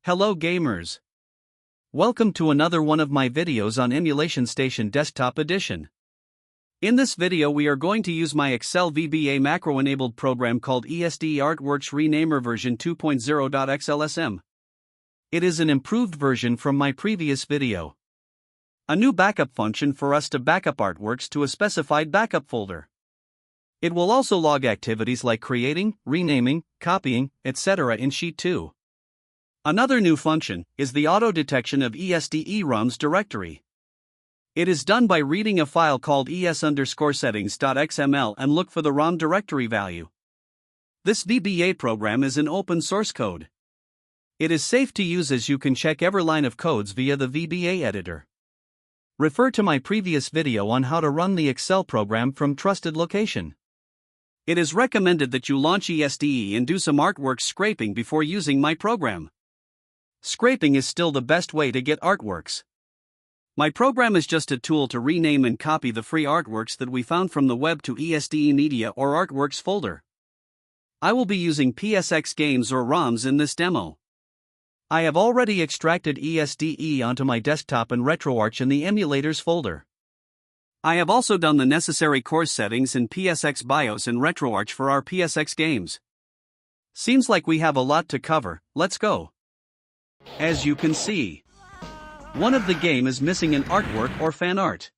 Hello gamers! Welcome to another one of my videos on Emulation Station Desktop Edition. In this video we are going to use my Excel VBA macro-enabled program called RetroArch Renamer version 2.0.xlsm. It is an improved version from my previous video. A new backup function for us to backup artworks to a specified backup folder. It will also log activities like creating, renaming, copying, etc. in Sheet 2. Another new function is the auto-detection of ESDE-ROMs directory. It is done by reading a file called es_settings.xml and look for the ROM directory value. This VBA program is an open source code. It is safe to use as you can check every line of codes via the VBA editor. Refer to my previous video on how to run the Excel program from trusted location. It is recommended that you launch ESDE and do some artwork scraping before using my program. Scraping is still the best way to get artworks. My program is just a tool to rename and copy the free artworks that we found from the web to ESDE Media or Artworks folder. I will be using PSX games or ROMs in this demo. I have already extracted ESDE onto my desktop and RetroArch in the emulators folder. I have also done the necessary course settings in PSX BIOS and RetroArch for our PSX games. Seems like we have a lot to cover, let's go. As you can see, one of the game is missing an artwork or fan art.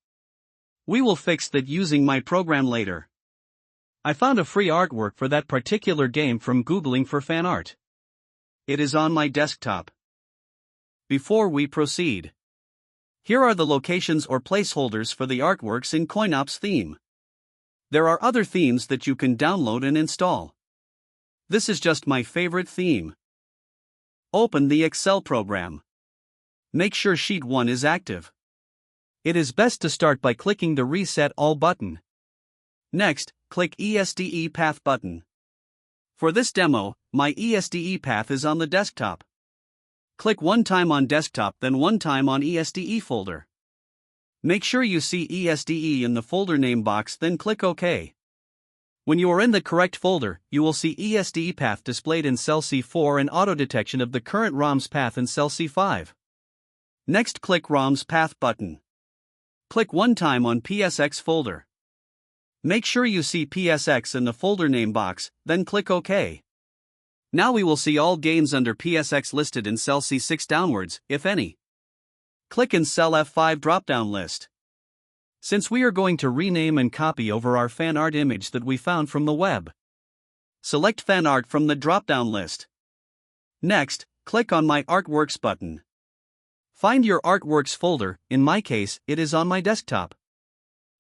We will fix that using my program later. I found a free artwork for that particular game from Googling for fan art. It is on my desktop. Before we proceed, here are the locations or placeholders for the artworks in CoinOps theme. There are other themes that you can download and install. This is just my favorite theme. Open the Excel program. Make sure Sheet 1 is active. It is best to start by clicking the Reset All button. Next, click ESDE Path button. For this demo, my ESDE path is on the desktop. Click one time on desktop then one time on ESDE folder. Make sure you see ESDE in the folder name box then click OK. When you are in the correct folder, you will see ESDE path displayed in cell C4 and auto-detection of the current ROM's path in cell C5. Next click ROM's path button. Click one time on PSX folder. Make sure you see PSX in the folder name box, then click OK. Now we will see all games under PSX listed in cell C6 downwards, if any. Click in cell F5 drop-down list. Since we are going to rename and copy over our fan art image that we found from the web, select fan art from the drop-down list. Next, click on my Artworks button. Find your Artworks folder, in my case, it is on my desktop.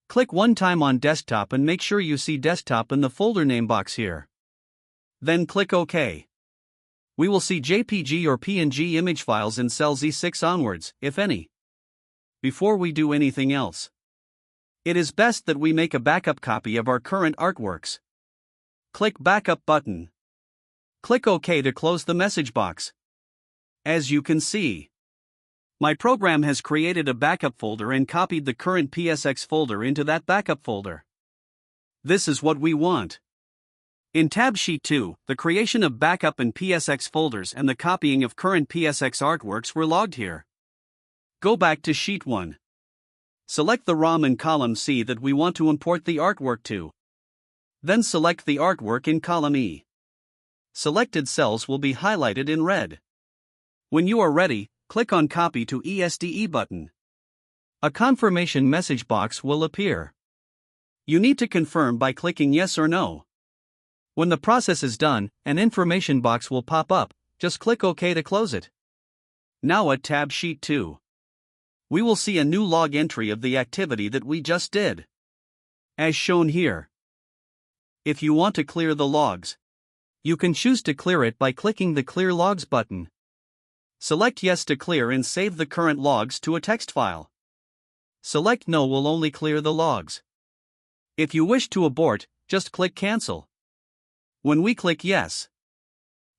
Click one time on desktop and make sure you see desktop in the folder name box here. Then click OK. We will see JPG or PNG image files in cell Z6 onwards, if any. Before we do anything else, it is best that we make a backup copy of our current artworks. Click Backup button. Click OK to close the message box. As you can see, my program has created a backup folder and copied the current PSX folder into that backup folder. This is what we want. In tab Sheet 2, the creation of backup and PSX folders and the copying of current PSX artworks were logged here. Go back to Sheet 1. Select the ROM in column C that we want to import the artwork to. Then select the artwork in column E. Selected cells will be highlighted in red. When you are ready, click on Copy to ESDE button. A confirmation message box will appear. You need to confirm by clicking Yes or No. When the process is done, an information box will pop up, just click OK to close it. Now at tab Sheet 2. We will see a new log entry of the activity that we just did, as shown here. If you want to clear the logs, you can choose to clear it by clicking the Clear Logs button. Select Yes to clear and save the current logs to a text file. Select No will only clear the logs. If you wish to abort, just click Cancel. When we click Yes,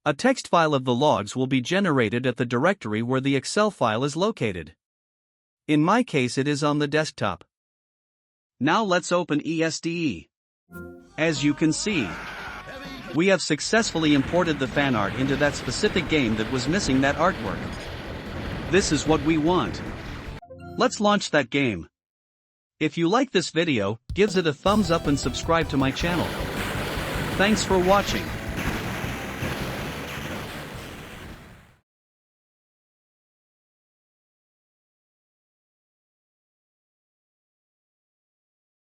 a text file of the logs will be generated at the directory where the Excel file is located. In my case it is on the desktop. Now let's open ESDE. As you can see, We have successfully imported the fan art into that specific game that was missing that artwork. This is what we want. Let's launch that game. If you like this video, give it a thumbs up and subscribe to my channel. Thanks for watching.